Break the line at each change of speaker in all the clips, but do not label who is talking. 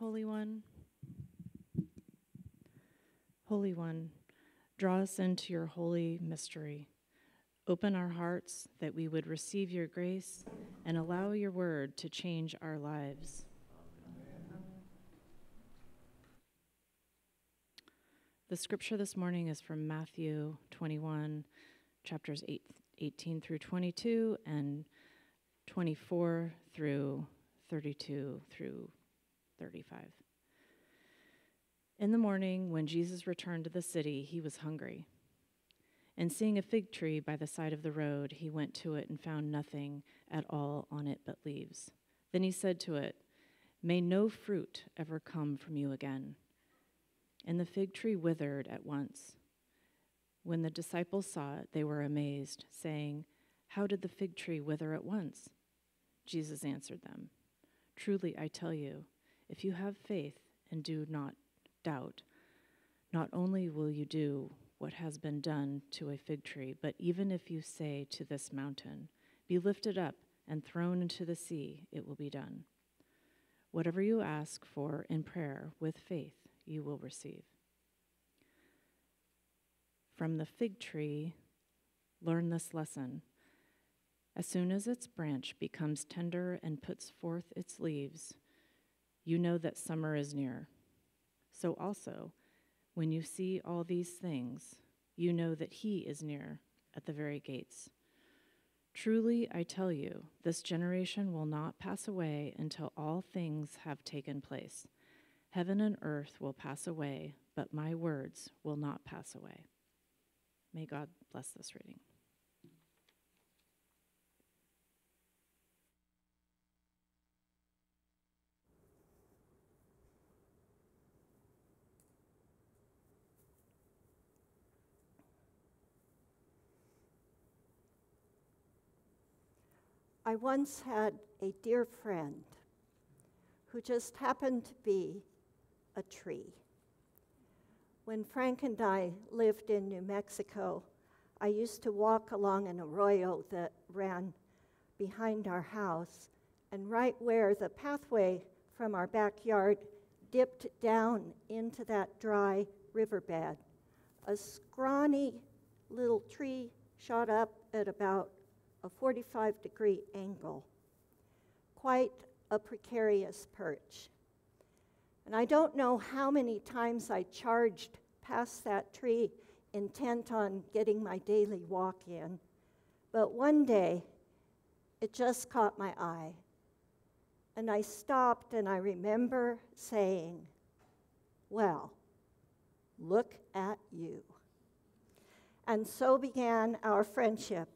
Holy One. Holy One, draw us into your holy mystery. Open our hearts that we would receive your grace and allow your word to change our lives. The scripture this morning is from Matthew 21, chapters 18 through 22 and 24 through 32 through 35. In the morning, when Jesus returned to the city, he was hungry. And seeing a fig tree by the side of the road, he went to it and found nothing at all on it but leaves. Then he said to it, "May no fruit ever come from you again." And the fig tree withered at once. When the disciples saw it, they were amazed, saying, "How did the fig tree wither at once?" Jesus answered them, "Truly I tell you, if you have faith and do not doubt, not only will you do what has been done to a fig tree, but even if you say to this mountain, 'Be lifted up and thrown into the sea,' it will be done. Whatever you ask for in prayer with faith, you will receive." From the fig tree, learn this lesson. As soon as its branch becomes tender and puts forth its leaves, you know that summer is near. So also, when you see all these things, you know that he is near at the very gates. Truly, I tell you, this generation will not pass away until all things have taken place. Heaven and earth will pass away, but my words will not pass away. May God bless this reading.
I once had a dear friend who just happened to be a tree. When Frank and I lived in New Mexico, I used to walk along an arroyo that ran behind our house, and right where the pathway from our backyard dipped down into that dry riverbed, a scrawny little tree shot up at about a 45-degree angle. Quite a precarious perch. And I don't know how many times I charged past that tree, intent on getting my daily walk in, but one day it just caught my eye. And I stopped, and I remember saying, "Well, look at you." And so began our friendship.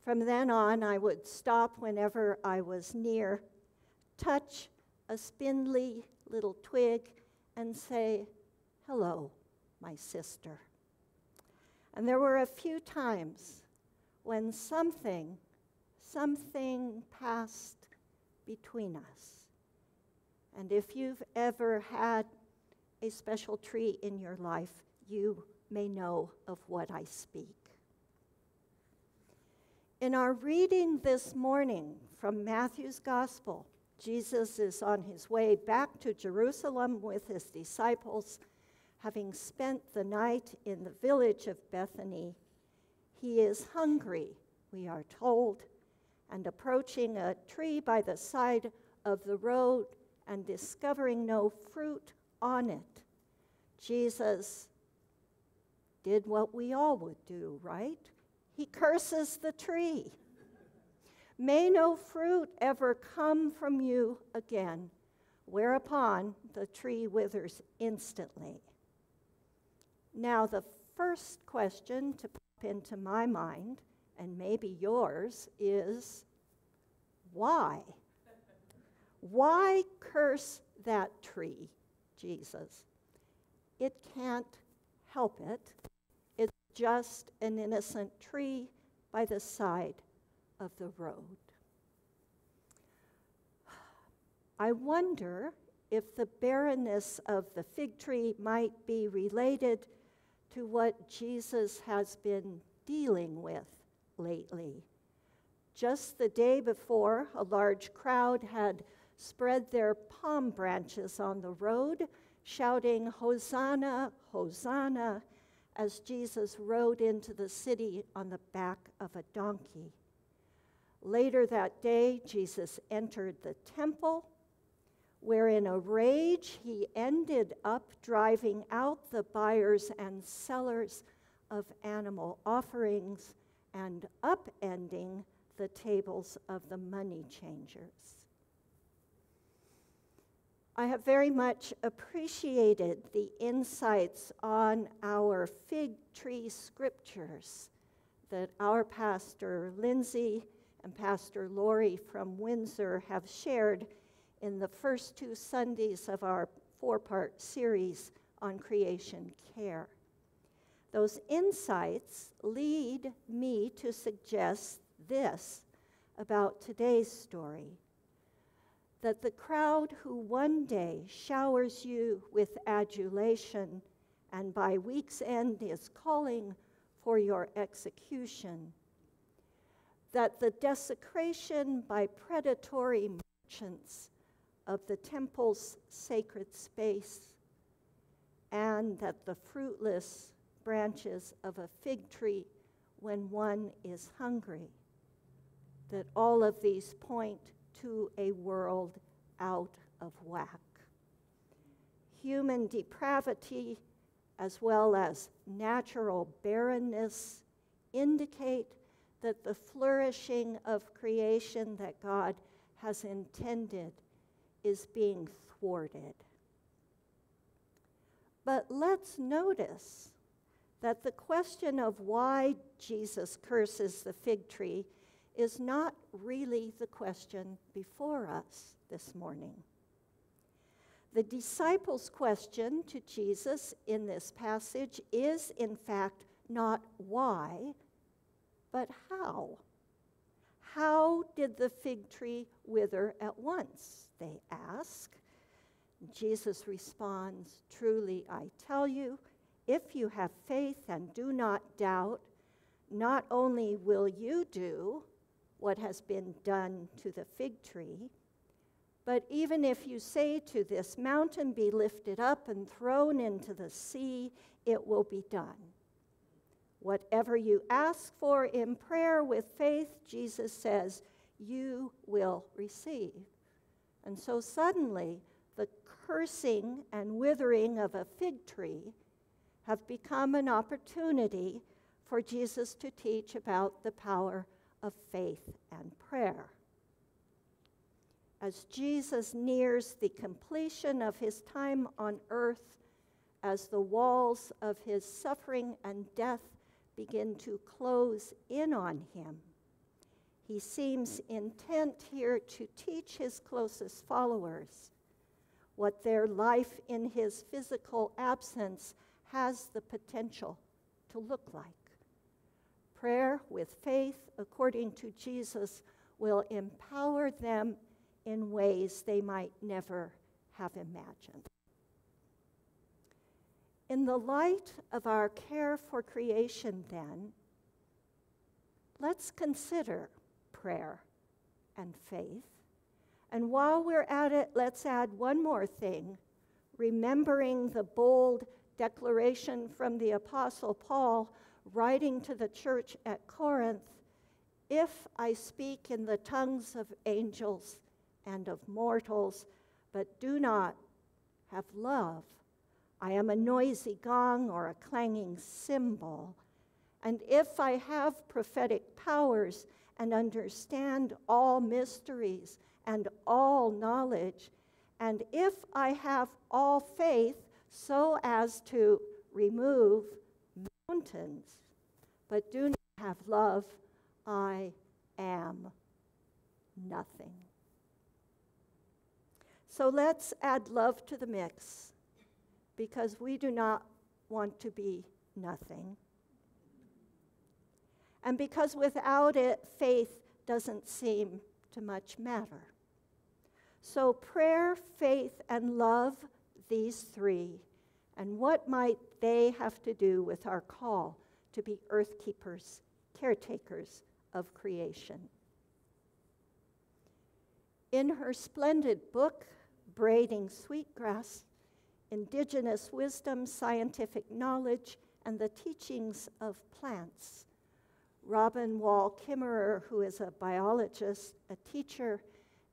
From then on, I would stop whenever I was near, touch a spindly little twig, and say, "Hello, my sister." And there were a few times when something passed between us. And if you've ever had a special tree in your life, you may know of what I speak. In our reading this morning from Matthew's Gospel, Jesus is on his way back to Jerusalem with his disciples, having spent the night in the village of Bethany. He is hungry, we are told, and approaching a tree by the side of the road and discovering no fruit on it. Jesus did what we all would do, right? He curses the tree. "May no fruit ever come from you again," whereupon the tree withers instantly. Now, the first question to pop into my mind, and maybe yours, is why? Why curse that tree, Jesus? It can't help it. It's just an innocent tree by the side of the road. I wonder if the barrenness of the fig tree might be related to what Jesus has been dealing with lately. Just the day before, a large crowd had spread their palm branches on the road, shouting, "Hosanna, Hosanna," as Jesus rode into the city on the back of a donkey. Later that day, Jesus entered the temple, where in a rage he ended up driving out the buyers and sellers of animal offerings and upending the tables of the money changers. I have very much appreciated the insights on our fig tree scriptures that our pastor Lindsay and Pastor Lori from Windsor have shared in the first 2 Sundays of our 4-part series on creation care. Those insights lead me to suggest this about today's story, that the crowd who one day showers you with adulation and by week's end is calling for your execution, that the desecration by predatory merchants of the temple's sacred space, and that the fruitless branches of a fig tree when one is hungry, that all of these point to a world out of whack. Human depravity, as well as natural barrenness, indicate that the flourishing of creation that God has intended is being thwarted. But let's notice that the question of why Jesus curses the fig tree is not really the question before us this morning. The disciples' question to Jesus in this passage is, in fact, not why, but how. How did the fig tree wither at once, they ask. Jesus responds, "Truly I tell you, if you have faith and do not doubt, not only will you do what has been done to the fig tree, but even if you say to this mountain, 'Be lifted up and thrown into the sea,' it will be done. Whatever you ask for in prayer with faith," Jesus says, "you will receive." And so suddenly, the cursing and withering of a fig tree have become an opportunity for Jesus to teach about the power of faith and prayer. As Jesus nears the completion of his time on earth, as the walls of his suffering and death begin to close in on him, he seems intent here to teach his closest followers what their life in his physical absence has the potential to look like. Prayer with faith, according to Jesus, will empower them in ways they might never have imagined. In the light of our care for creation, then, let's consider prayer and faith. And while we're at it, let's add one more thing, remembering the bold declaration from the Apostle Paul writing to the church at Corinth, "If I speak in the tongues of angels and of mortals, but do not have love, I am a noisy gong or a clanging cymbal. And if I have prophetic powers and understand all mysteries and all knowledge, and if I have all faith so as to remove mountains, but do not have love, I am nothing." So let's add love to the mix, because we do not want to be nothing. And because without it, faith doesn't seem to much matter. So prayer, faith, and love, these three, and what might they have to do with our call to be earth keepers, caretakers of creation? In her splendid book, Braiding Sweetgrass, Indigenous Wisdom, Scientific Knowledge, and the Teachings of Plants, Robin Wall Kimmerer, who is a biologist, a teacher,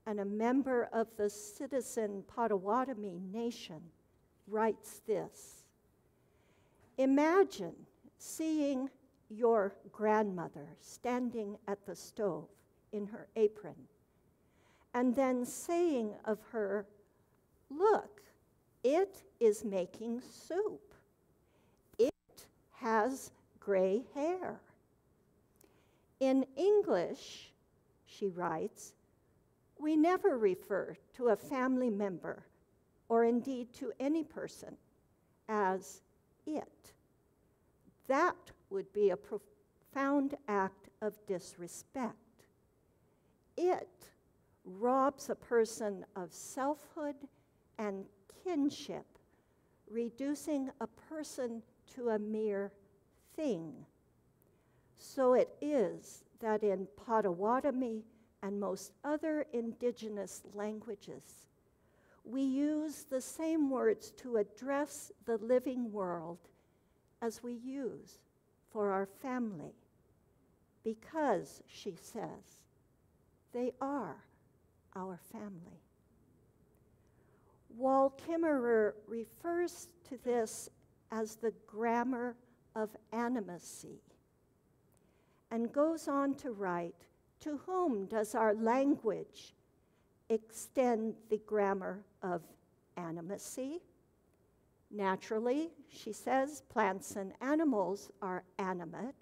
and a member of the citizen Potawatomi Nation, writes this: imagine seeing your grandmother standing at the stove in her apron, and then saying of her, "Look, it is making soup. It has gray hair." In English, she writes, we never refer to a family member, or indeed to any person, as it. That would be a profound act of disrespect. It robs a person of selfhood and kinship, reducing a person to a mere thing. So it is that in Potawatomi and most other indigenous languages, we use the same words to address the living world as we use for our family, because, she says, they are our family. Wall Kimmerer refers to this as the grammar of animacy, and goes on to write, to whom does our language extend the grammar of animacy? Naturally, she says, plants and animals are animate,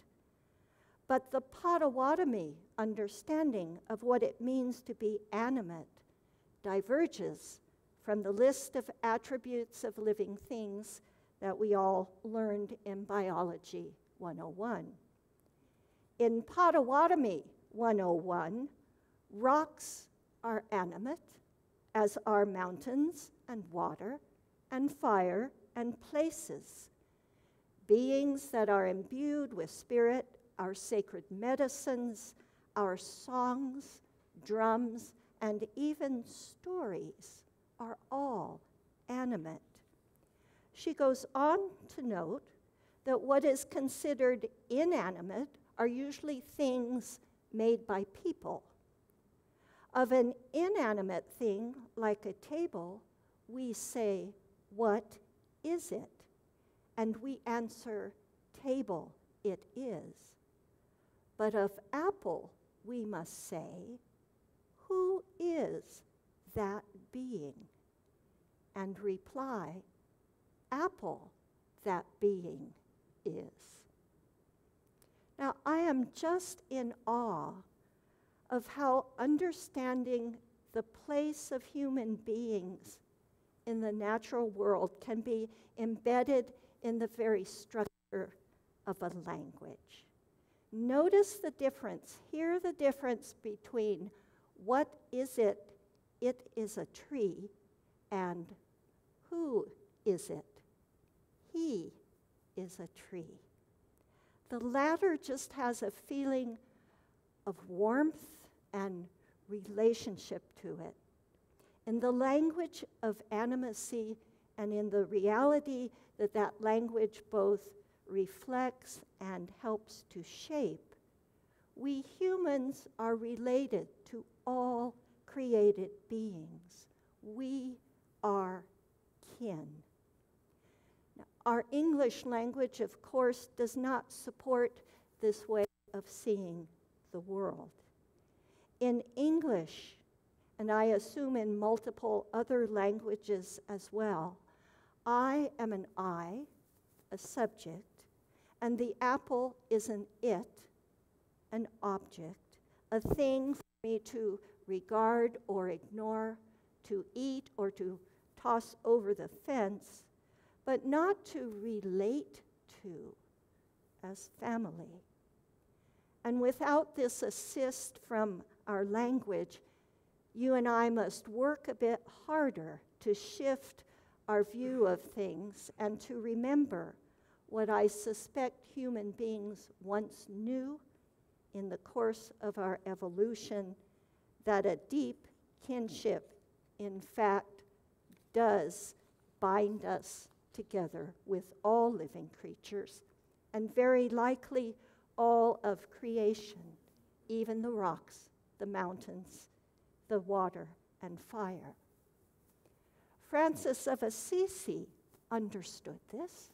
but the Potawatomi understanding of what it means to be animate diverges from the list of attributes of living things that we all learned in Biology 101. In Potawatomi 101, rocks are animate, as are mountains and water and fire and places. Beings that are imbued with spirit, our sacred medicines, our songs, drums, and even stories are all animate. She goes on to note that what is considered inanimate are usually things made by people. Of an inanimate thing, like a table, we say, "What is it?" And we answer, "Table it is." But of apple, we must say, "Who is that being?" And reply, "Apple that being is." Now, I am just in awe of how understanding the place of human beings in the natural world can be embedded in the very structure of a language. Notice the difference. Hear the difference between what is it? It is a tree, and who is it? He is a tree. The latter just has a feeling of warmth and relationship to it. In the language of animacy and in the reality that that language both reflects and helps to shape, we humans are related to all created beings. We are kin. Now, our English language, of course, does not support this way of seeing the world. In English, and I assume in multiple other languages as well, I am an I, a subject, and the apple is an it, an object, a thing for me to regard or ignore, to eat or to toss over the fence, but not to relate to as family. And without this assist from our language, you and I must work a bit harder to shift our view of things and to remember what I suspect human beings once knew in the course of our evolution, that a deep kinship, in fact, does bind us together with all living creatures, and very likely all of creation, even the rocks, the mountains, the water, and fire. Francis of Assisi understood this.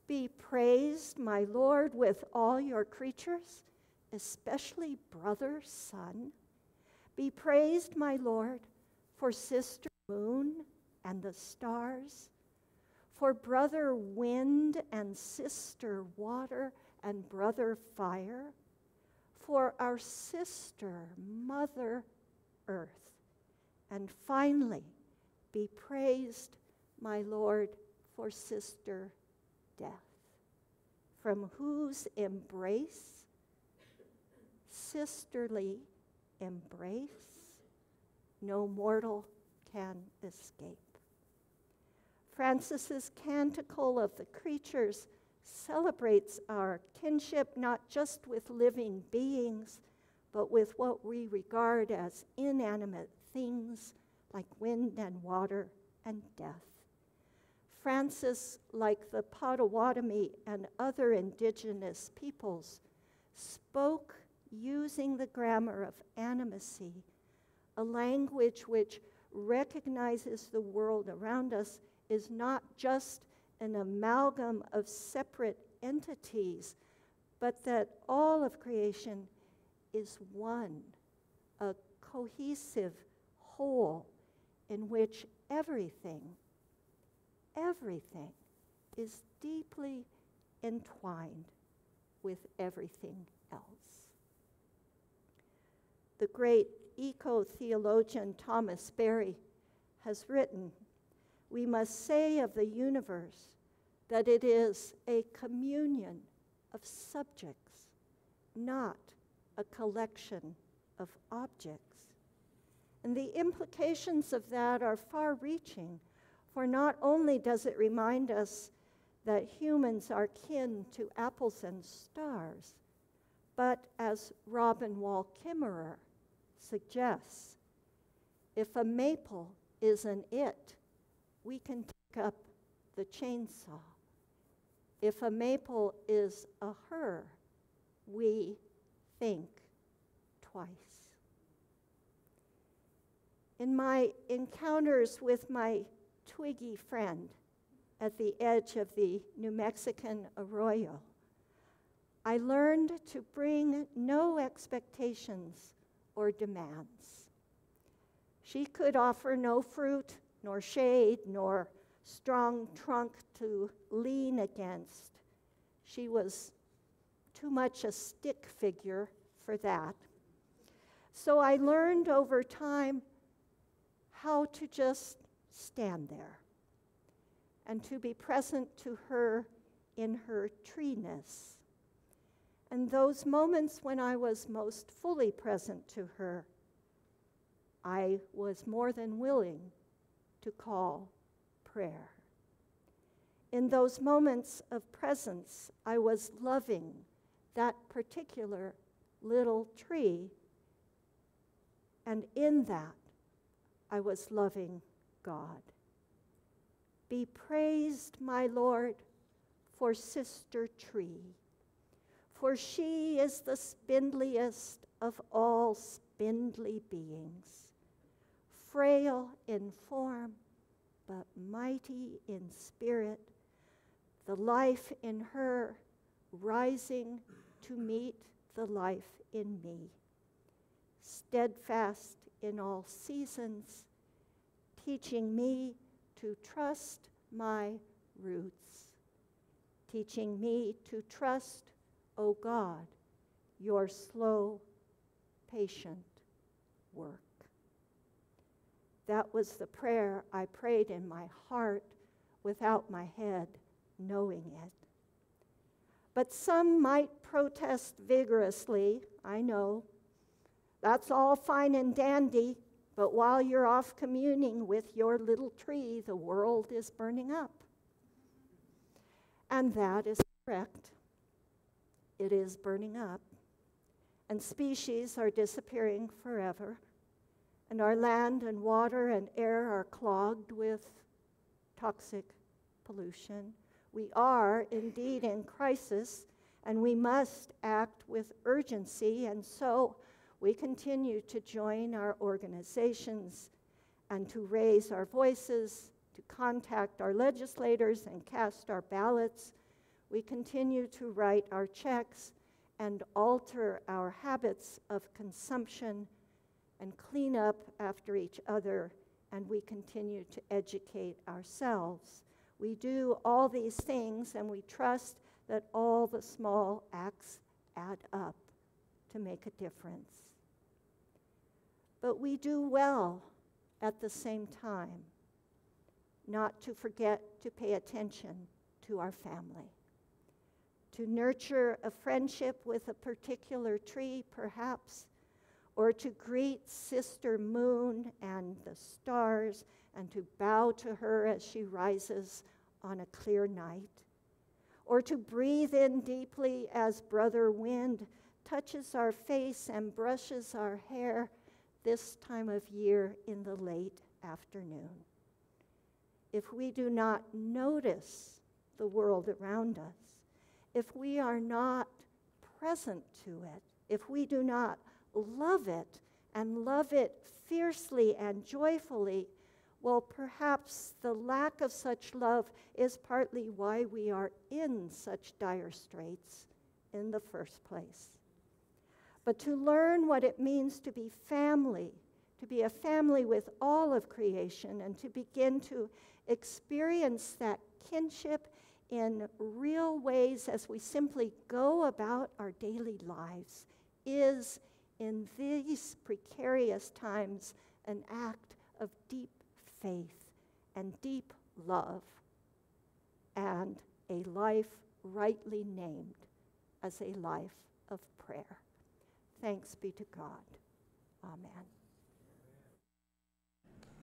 Be praised, my Lord, with all your creatures, especially brother sun. Be praised, my Lord, for sister moon and the stars, for brother wind and sister water and brother fire, for our sister mother earth, and finally, be praised, my Lord, for sister death, from whose embrace, sisterly embrace, no mortal can escape. Francis's Canticle of the Creatures celebrates our kinship not just with living beings, but with what we regard as inanimate things like wind and water and death. Francis, like the Potawatomi and other indigenous peoples, spoke using the grammar of animacy, a language which recognizes the world around us is not just an amalgam of separate entities, but that all of creation is one, a cohesive whole in which everything is deeply entwined with everything else. The great eco-theologian Thomas Berry has written, we must say of the universe that it is a communion of subjects, not a collection of objects. And the implications of that are far-reaching, for not only does it remind us that humans are kin to apples and stars, but as Robin Wall Kimmerer suggests, if a maple is an it, we can take up the chainsaw. If a maple is a her, we think twice. In my encounters with my twiggy friend at the edge of the New Mexican arroyo, I learned to bring no expectations or demands. She could offer no fruit, nor shade, nor strong trunk to lean against. She was too much a stick figure for that. So I learned over time how to just stand there and to be present to her in her treeness. And those moments when I was most fully present to her, I was more than willing to call prayer. In those moments of presence, I was loving that particular little tree, and in that, I was loving God. Be praised, my Lord, for Sister Tree, for she is the spindliest of all spindly beings, frail in form, but mighty in spirit, the life in her rising to meet the life in me, steadfast in all seasons, teaching me to trust my roots, teaching me to trust, O God, your slow, patient work. That was the prayer I prayed in my heart without my head knowing it. But some might protest vigorously, I know. That's all fine and dandy, but while you're off communing with your little tree, the world is burning up. And that is correct. It is burning up, and species are disappearing forever, and our land and water and air are clogged with toxic pollution. We are indeed in crisis, and we must act with urgency, and so we continue to join our organizations and to raise our voices, to contact our legislators and cast our ballots. We continue to write our checks and alter our habits of consumption and clean up after each other, and we continue to educate ourselves. We do all these things, and we trust that all the small acts add up to make a difference. But we do well at the same time not to forget to pay attention to our family, to nurture a friendship with a particular tree, perhaps, or to greet Sister Moon and the stars and to bow to her as she rises on a clear night, or to breathe in deeply as Brother Wind touches our face and brushes our hair this time of year in the late afternoon. If we do not notice the world around us, if we are not present to it, if we do not love it and love it fiercely and joyfully, well, perhaps the lack of such love is partly why we are in such dire straits in the first place. But to learn what it means to be family, to be a family with all of creation, and to begin to experience that kinship in real ways as we simply go about our daily lives is, in these precarious times, an act of deep faith and deep love, and a life rightly named as a life of prayer. Thanks be to God. Amen.